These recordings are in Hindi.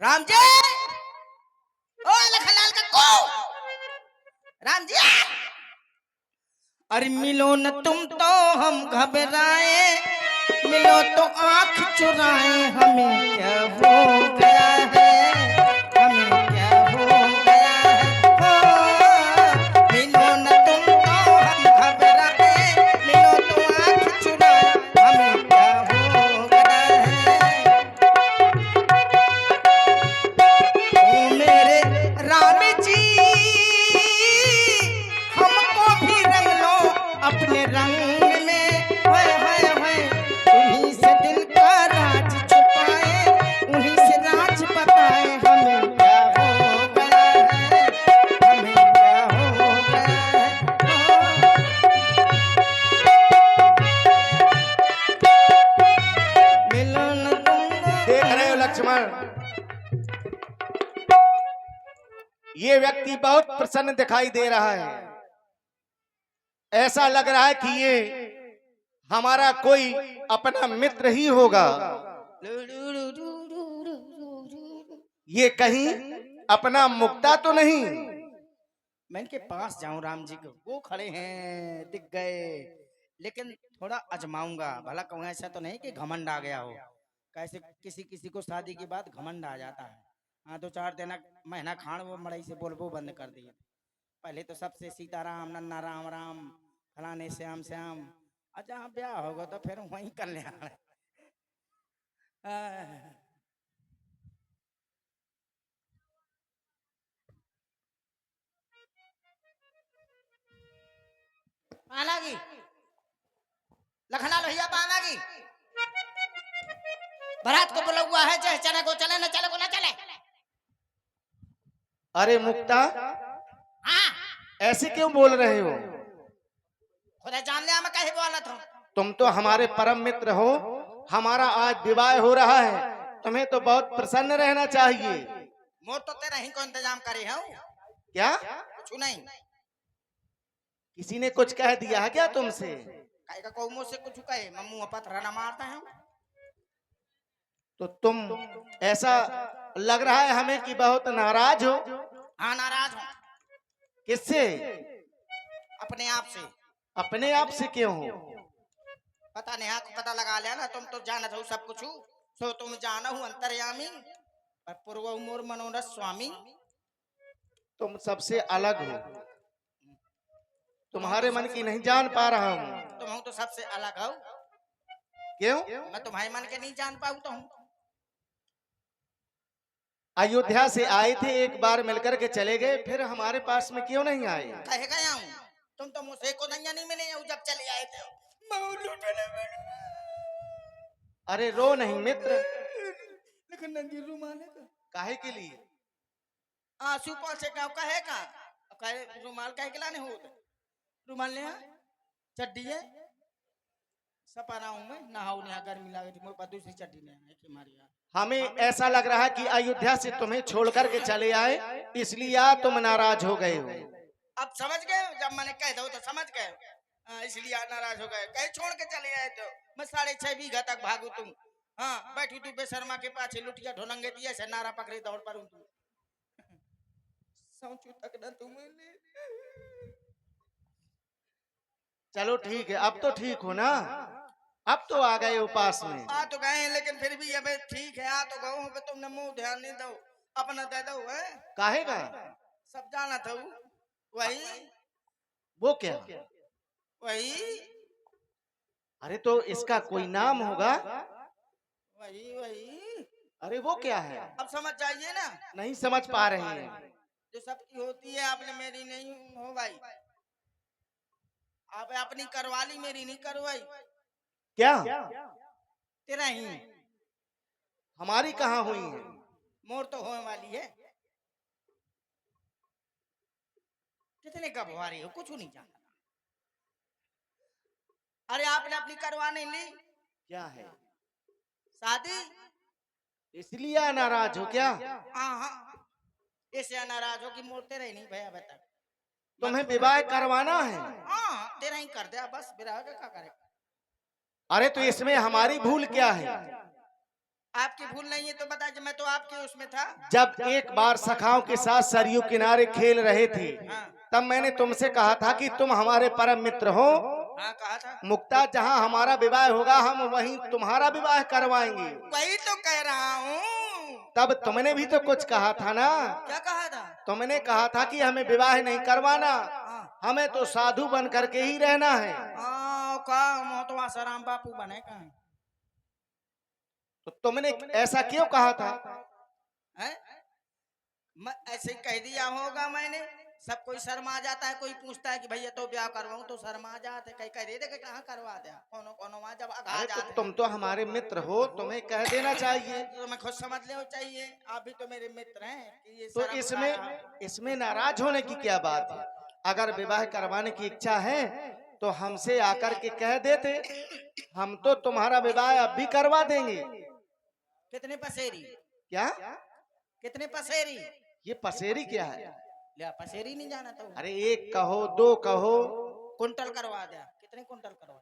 राम जी, ओ लखनलाल का को राम जी। अरे मिलो न तुम तो हम घबराए, मिलो तो आंख चुराए, हमें क्या हो गया है, हमें क्या हो गया है। हो मिलो न तुम तो हम घबराए, मिलो तो आंख चुराए, हमें क्या हो गया है। ओ मेरे राम जी, हमको भी रंग लो अपने रंग में। हाय हाय हाय, उन्हीं से दिल का राज छुपाए, उन्हीं से राज बताए, हमें क्या हो गया है, हमें क्या हो गया है। मिलन देख रहे हो तुम लक्ष्मण, ये व्यक्ति बहुत प्रसन्न दिखाई दे रहा है। ऐसा लग रहा है कि ये हमारा कोई अपना मित्र ही होगा। ये कहीं अपना मुक्ता तो नहीं? मैं इनके पास जाऊं राम जी को, वो खड़े हैं दिख गए, लेकिन थोड़ा अजमाऊंगा भला कहूँ। ऐसा तो नहीं कि घमंड आ गया हो, कैसे किसी किसी को शादी के बाद घमंड आ जाता है। हाँ, 2-4 दिन महीना खान वो मड़ई से बोलबो बंद कर दिए। पहले तो सबसे सीताराम नन्ना राम राम, फलाने श्याम श्याम। अच्छा हाँ, ब्याह होगा तो फिर वहीं कल्याण। पाना की लखना लोहिया पाना की बारात को बुला हुआ है, चाहे चले को चले, न चले को न चले। अरे मुक्ता, हाँ, ऐसे क्यों बोल रहे हो? खुदा जान लिया मैं कहीं बोला था। तुम तो हमारे परम मित्र हो। हमारा आज विवाह हो रहा है, तुम्हें तो बहुत प्रसन्न रहना चाहिए। मोर तो तेरा ही को इंतजाम करे हूँ, क्या कुछ नहीं। किसी ने कुछ कह दिया है क्या तुमसे? कहीं का कौमों से कुछ कहे, मम्मू पत्थर न मारता है। तो तुम ऐसा लग रहा है हमें कि बहुत नाराज हो। हाँ, नाराज हूँ किससे? अपने आप से। अपने आप से क्यों हो? पता नहीं, हाँ पता लगा लिया ना, तुम तो जानत हो सब कुछ। सो तुम जाना हूँ अंतर्यामी और पूर्व मोर मनोरथ स्वामी। तुम सबसे अलग हो। तुम तुम्हारे मन की नहीं जान पा रहा हूँ। तुम तो सबसे अलग हो। क्यों? मैं तुम्हारे मन के नहीं जान पाऊँ तो हूँ। अयोध्या से आए थे, एक बार मिलकर के चले गए, फिर हमारे पास में क्यों नहीं आए? कहे गया हूँ, तुम तो मुझसे को नहीं मिले हो जब चले आए थे। मैं लुटने में। अरे रो नहीं मित्र। लेकिन नंगी रुमाल है। काहे के लिए? आंसू से क्या कहे का, कहे रुमाल कहे के लाने हो रुमाल ले चड्डी है सपा रहा हूँ मैं, नहाऊ नहा गर्मी लागे थी मोर दूसरी चड्डी ने है कि मारी यार। हमें ऐसा लग रहा है कि अयोध्या से तुम्हें छोड़ करके चले आए, इसलिए तुम नाराज हो गए हो। अब समझ गए, जब मैंने कह दो तो समझ गए। इसलिए नाराज हो गए, कहे छोड़ के चले आए तो मैं 6.5 बीघा तक भागू तुम। हाँ, बैठी तू बेशर्मा के पाछे लुटिया ढोलंगे दिए से नारा पकड़े दौड़ पर तू। सोचू तक ना तुम। चलो ठीक है, अब तो ठीक हो ना? अब तो आ गए हो पास में। आ तो गए, लेकिन फिर भी अबे ठीक है, आ तो गए हो, तुमने मुंह ध्यान नहीं दो अपना दे दो है। काहे का? सब जाना था वही वो क्या? वही अरे तो इसका कोई नाम होगा। वही वही। अरे वो क्या है? अब समझ जाइए ना। नहीं समझ पा रहे हैं। जो सबकी होती है आपने मेरी नहीं हो भाई। आप अपनी करवा ली, मेरी नहीं करवाई। क्या? तेरा ही हमारी कहाँ हुई है? मोर तो होने वाली है। कितने कब रही हो कुछ नहीं जानता। अरे आपने अपनी करवा नहीं ली। क्या है? शादी। इसलिए नाराज हो क्या? हाँ हाँ, ऐसे नाराज हो कि मोर तेरा ही नहीं भैया बता। तुम्हें विवाह करवाना है? हाँ, तेरा ही कर दे बस, विवाह का क्या करे। अरे तो इसमें हमारी भूल क्या है? आपकी भूल नहीं है तो बता, मैं तो आपके उसमें था। जब एक बार सखाओं के साथ सरयू किनारे खेल रहे थे, हाँ तब मैंने तुमसे कहा था कि तुम हमारे परम मित्र हो। हाँ कहा था। मुक्ता, जहाँ हमारा विवाह होगा हम वहीं तुम्हारा विवाह करवाएंगे। वही तो कह रहा हूँ। तब तुमने भी तो कुछ कहा था ना। क्या कहा था? तुमने कहा था कि हमें विवाह नहीं करवाना, हाँ हमें तो साधु बन करके ही रहना है। का मोहतवा सराम बापू बने का तो तुमने ऐसा क्यों कहा था? है? मैं ऐसे ही कह दिया होगा मैंने। सब कोई शर्मा जाता है, कोई पूछता है कि भैया तो ब्याह करवाऊं तो शर्मा जाते, कहीं कह दे कहाँ करवा दे, कोनो कोनो वहां जब आगा अरे तो जाते तुम तो हमारे मित्र हो, तुम्हें कह देना चाहिए। तो मैं खुद समझ ले चाहिए। आप भी तो मेरे मित्र हैं कि ये तो शर्म इसमें नाराज होने की क्या बात है? अगर विवाह करवाने की इच्छा है तो हमसे आकर के कह देते, हम तो तुम्हारा विवाह अब भी करवा देंगे। कितने पसेरी? क्या? कितने पसेरी? ये पसेरी क्या है? ले पसेरी नहीं जाना तो? अरे एक कहो, दो कहो, कुंटल करवा दे। कितने कुंटल करवा?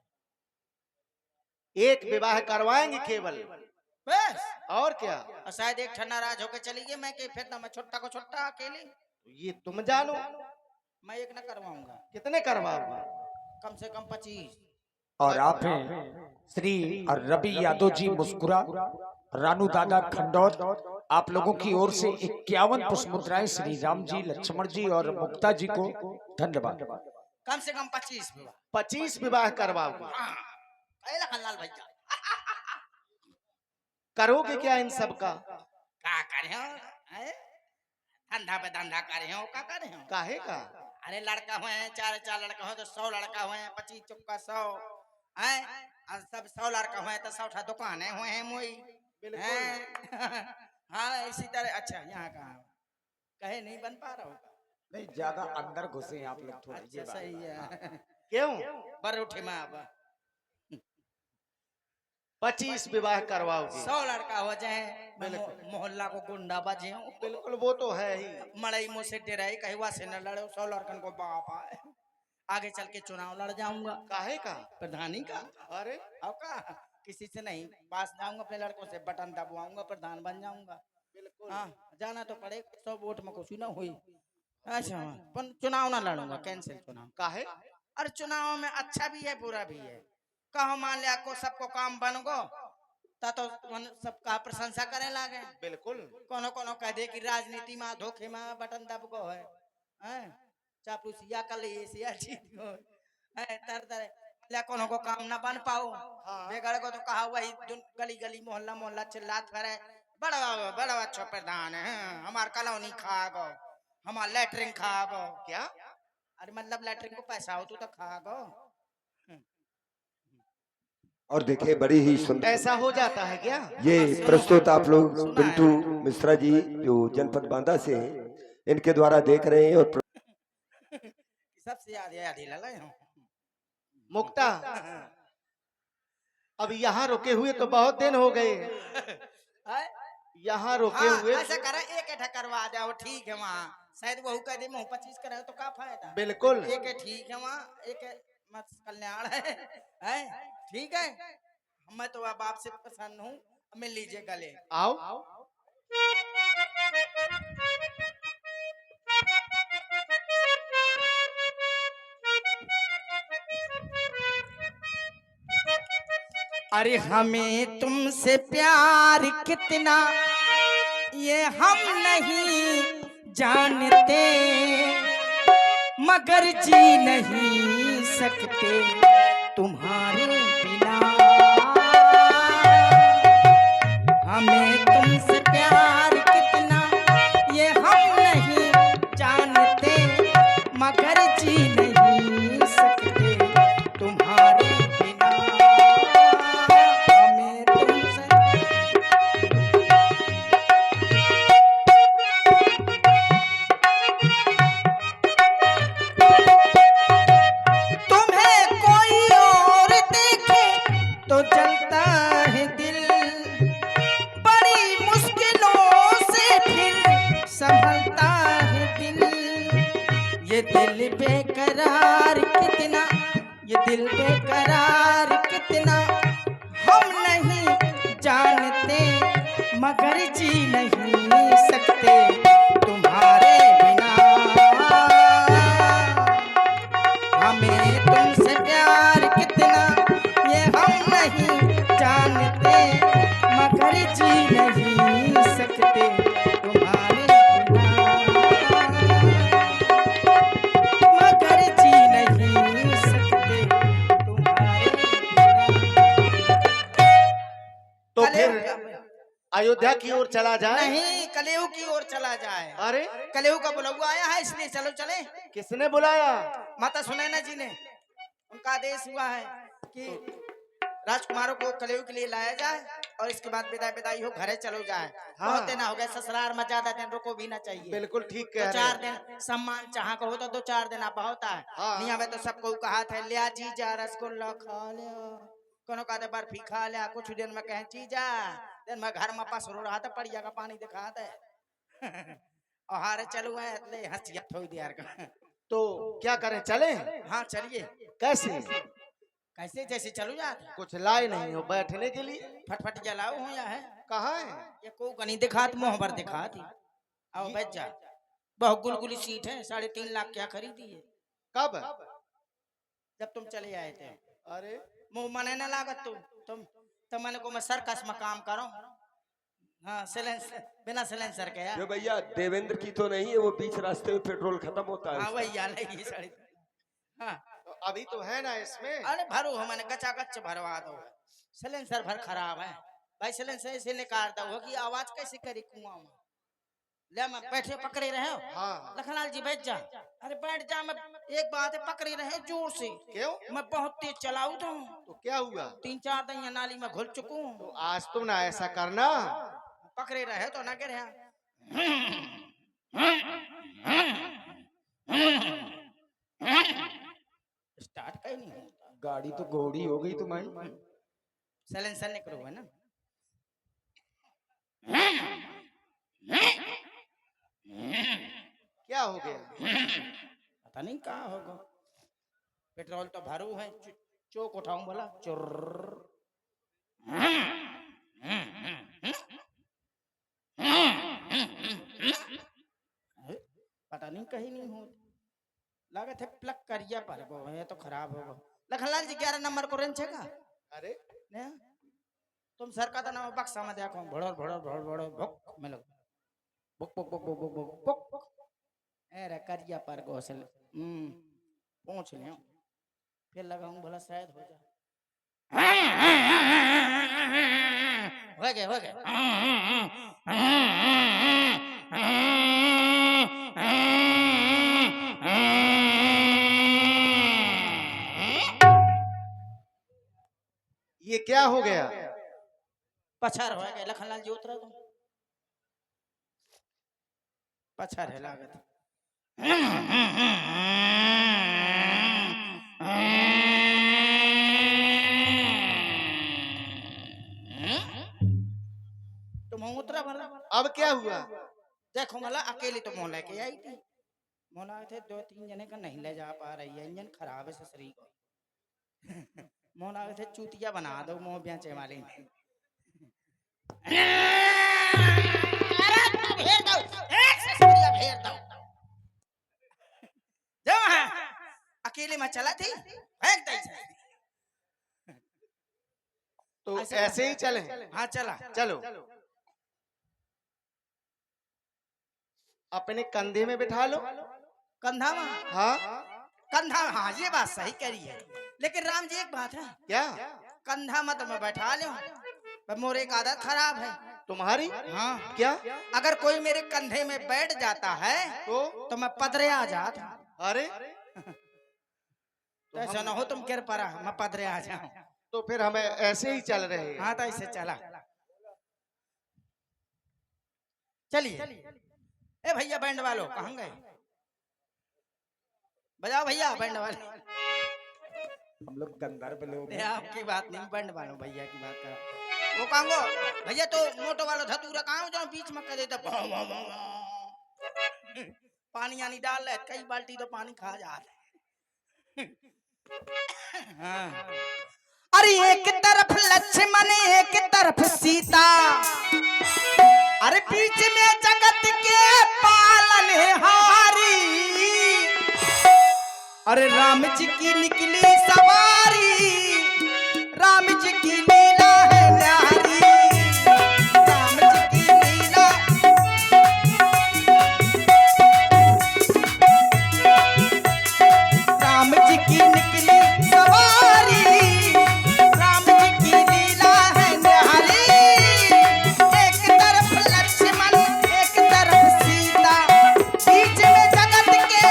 एक विवाह करवाएंगे केवल, बस। और क्या? और शायद एक ठंडा राज होकर चली गई, मैं कि फिर ना मैं छुट्टा को छुट्टा अकेले। ये तुम जानो। मैं एक ना करवाऊंगा। कितने करवाओगे? कम से कम 25। और आप हैं श्री रवि यादव जी मुस्कुरा, रानू दादा खंडौत। आप लोगों की ओर से 51 पुष्प मुद्राएं श्री राम जी, लक्ष्मण जी और मुक्ता जी को धन्यवाद। कम से कम 25 विवाह। 25 विवाह करवाओगे? लाल भैया करोगे क्या इन सब का? क्या करे हो? धंधा पे धंधा करे हो, क्या करे हो? काहे का? अरे लड़का हुए हैं, चार चार लड़का हो तो 100 लड़का हुए हैं, 25 चुपका 100 है। और सब 100 लड़का हुए तो 100 दुकानें हुए हैं मोई। हाँ इसी तरह। अच्छा यहाँ कहा कहे नहीं बन पा रहा होगा? नहीं, ज्यादा अंदर घुसे आप लोग थोड़ा। अच्छा सही है। क्यों? बर उठे माँ अब 25 विवाह करवाओगे? 100 लड़का हो जाए, मोहल्ला को गुंडा बजे हो। बिल्कुल, वो तो है ही। मड़ई मुँह से डेराई कहीं वहां से न लड़ो, 100 लड़कन को बाप आए। आगे चल के चुनाव लड़ जाऊंगा। काहे का? प्रधानी का। अरे अब का किसी से नहीं, पास जाऊंगा अपने लड़कों से, बटन दबवाऊंगा, प्रधान बन जाऊंगा। बिल्कुल। हाँ जाना तो पड़े, 100 वोट में कुछ ना हुई। अच्छा पर चुनाव ना लड़ूंगा, कैंसिल चुनाव। काहे? अरे चुनाव में अच्छा भी है बुरा भी है। कहो मान लिया को सबको काम बन गो ता तो सबका प्रशंसा करे लागे। बिल्कुल। कोनो कोनो कह दे कि राजनीति में धोखे में बटन दब गो है, चापलूसिया कर ले सिया जीत गो है तर तर ले कोनो को काम ना बन पाओ। बेगड़ को तो कहा वही गली गली मोहल्ला मोहल्ला चिल्लात फिरे, बड़ा बड़ा अच्छा प्रधान है, हमार कॉलोनी खा गो, हमार लेटरिन खा गो। क्या? अरे मतलब लेटरिन को पैसा हो तो खा गो। और देखिए बड़ी ही सुंदर ऐसा हो जाता है क्या? ये प्रस्तुत आप लोग पिंटू मिश्रा जी जो जनपद बांदा से हैं, इनके द्वारा देख रहे हैं। और सबसे याद लला मुक्ता, अब यहाँ रुके हुए तो बहुत दिन हो गए। यहाँ रुके हुए ऐसा करा एक ऐठा करवा जाओ, ठीक है वहाँ शायद वहू कह दे 25 करे तो का फायदा। बिल्कुल एक है ठीक है वहाँ, एक है मत कल्याण है ठीक है। मैं तो अब आपसे प्रसन्न हूँ, मिल लीजिए गले। आओ। अरे हमें तुमसे प्यार कितना ये हम नहीं जानते, मगर जी नहीं सकते तुम्हारे बिना। हमें तुमसे प्यार कितना ये हम नहीं जानते, मगर जी नहीं सकते तुम्हारे बिना। हमें तुमसे तुम्हें कोई और देखे तो जलता है दिल, बड़ी मुश्किलों से फिर संभलता है दिल। ये दिल बेकरार कितना, ये दिल बेकरार कितना हम नहीं जानते, मगर जी नहीं सकते तुम्हारे बिना। हमें तुमसे प्यार कितना ये हम नहीं जानते, मगर जी नहीं सकते तुम्हारे बिना। मगर जी नहीं सकते तुम्हारे बिना। तो कलेऊ फिर अयोध्या की ओर चला जाए। नहीं, कलेऊ की ओर चला जाए। अरे कलेऊ का बुलवा आया है, इसलिए चलो चले। किसने बुलाया? माता सुनैना जी ने, उनका आदेश हुआ है कि राजकुमारों को कलेऊ के लिए लाया जाए और इसके बाद विदाई विदाई हो, घरे चलो जाए। हाँ। बहुत दिन हो गए ससुराल में, ज्यादा दिन रुको भी ना चाहिए। बिल्कुल ठीक दो कह रहे चार हैं। दिन सम्मान चाह को हो तो 2-4 दिन आप होता है। हाँ। नहीं हमें तो सबको कहा था लिया जीजा रसगुल्ला खा लिया, कोनो कहते बर्फी खा लिया, कुछ दिन में कहे जीजा दिन में घर में पसरो रहा था, पड़िया का पानी दिखा दे और हारे चलू है ले हंसिया थोड़ी देर का। तो क्या करें, चले? हाँ चलिए। कैसे? कैसे जैसे चलू जाते, कुछ लाए नहीं हो बैठने के लिए? फटफट जलाओ हो या है कहाँ है? ये को कहीं दिखात मुंह पर दिखाती। आओ बैठ जा, बहुत गुलगुली सीट है, 3.5 लाख क्या खरीदी है। कब? जब तुम चले आए थे। अरे मुंह मने न लागत तुम मैंने को मैं सर्कस में काम करो। हाँ सिलेंसर, बिना सिलेंसर के यार। जो भैया देवेंद्र की तो नहीं है, वो बीच रास्ते में पेट्रोल खत्म होता है हाँ उसका। वही यार लगी साड़ी। हाँ तो अभी तो है ना इसमें? अरे भरो हो, मैंने गचा गच भरवा दो। सिलेंसर भर खराब है भाई, सिलेंसर ऐसे निकाल दो कि आवाज कैसे करी कुआं में। ले मैं बैठे पकड़े रहे हो। हाँ। लखनलाल जी बैठ जा। अरे बैठ जा, मैं एक बात है, पकड़े रहे जोर से। क्यों? मैं बहुत तेज चलाऊ तो तो क्या हुआ? 3-4 दैया नाली में घुल चुकू हूँ। तो आज तुम ना ऐसा करना। पकड़े रहे तो ना गिरे। स्टार्ट कहीं नहीं होता। गाड़ी तो घोड़ी हो गई तुम्हारी। साइलेंसर ने करो है ना। क्या हो गया? पता नहीं कहाँ होगा। पेट्रोल तो भरू है, चोक उठाऊं बोला चुर्र। पता नहीं कहीं नहीं हो, लागत है प्लग करिया पर वो है तो खराब होगा। लखनलाल जी 11 नंबर को रेंज है का? अरे ने तुम सर का नाम बक्सा में देखो, भड़ोर भड़ोर भड़ोर भड़ोर भुक मिलो book book book book book book book. अरे करिया पर गोसल पहुंच ले फिर लगाऊं भला शायद हो जाए। हो गए हो गए। ये क्या हो गया? पछार हो गए लखनलाल जी, उतरा तुम पछार है लागत। तुम उतरा भला। अब क्या हुआ? देखो मला अकेले तो मोह लेके आई थी, मोला थे 2-3 जने का नहीं ले जा पा रही है, इंजन खराब है ससुरी को। मोला थे चूतिया बना दो मोह बेचे वाले ने। अरे तू भेर दो, ससुरिया भेर दो। जो वहां अकेले में चला थी फेंक दई से। तो ऐसे ही चले? हाँ चला चलो। अपने कंधे में बिठा लो। कंधा में। हाँ कंधा, हाँ ये बात सही करी है, लेकिन राम जी एक बात है, क्या? कंधा मत मैं बैठा लूं, पर मोरे एक आदत खराब है। तुम्हारी? हाँ क्या? अगर कोई मेरे कंधे में बैठ जाता है तो मैं पदरे आ जाता। अरे तो ऐसा ना हो तुम गिर पड़ा मैं पदरे आ जाऊं। तो फिर हमें ऐसे ही चल रहे हैं। हाँ तो ऐसे चला। चलिए ए भैया बैंड वालों कहाँ गए? बजाओ भैया बैंड वाले। हम लोग गंधर्व लोग नहीं, आपकी बात नहीं, बैंड वालों भैया की बात कर। वो कांगो भैया तो मोटो वाला धतूरा कहाँ जाओ बीच में कर देता पानी यानी डाल ले, कई बाल्टी तो पानी खा जा रहे। हाँ अरे एक तरफ लक्ष्मण एक तरफ सीता, अरे बीच में जगत के पालनहारी, अरे राम जी की निकली सवारी, राम जी की लीला है न्यारी, राम जी की लीला, राम जी की निकली सवारी, राम जी की लीला है न्यारी। एक तरफ लक्ष्मण एक तरफ सीता, बीच में जगत के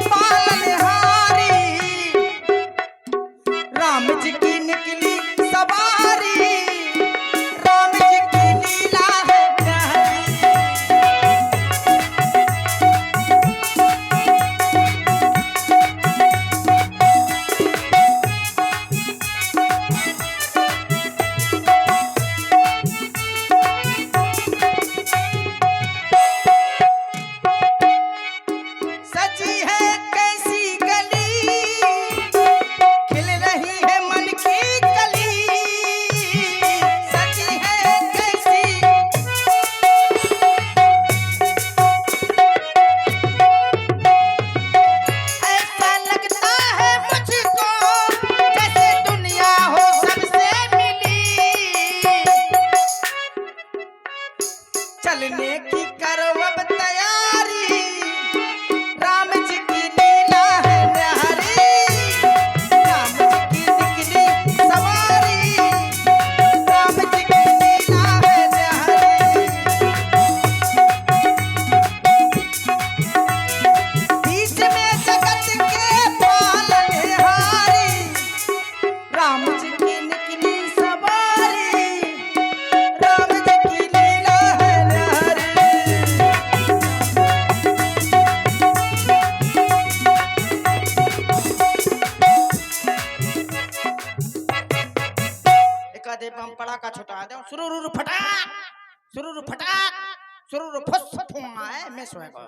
पालनहारी, राम जी की निकली सवारी, राम जी की लीला है न्यारी। सजी है कैसी गली, खिल रही है मन की कली, सजी है कैसी, ऐसा लगता है मुझको जैसे दुनिया हो सबसे मिली, चलने की करो अब तैयारी, राम जी की लीला है न्यारी, राम जी की निकली सवारी, राम जी की लीला है न्यारी। बीच में जगत के पालनहारी, राम जी की निकली सवारी, राम जी की लीला है न्यारी। एक आधे बम पड़ाका छुटा दो, सुरुरु फटाक, सुरुरु फटाक, सुरुरु फुस फुआ है मैं सोएगा।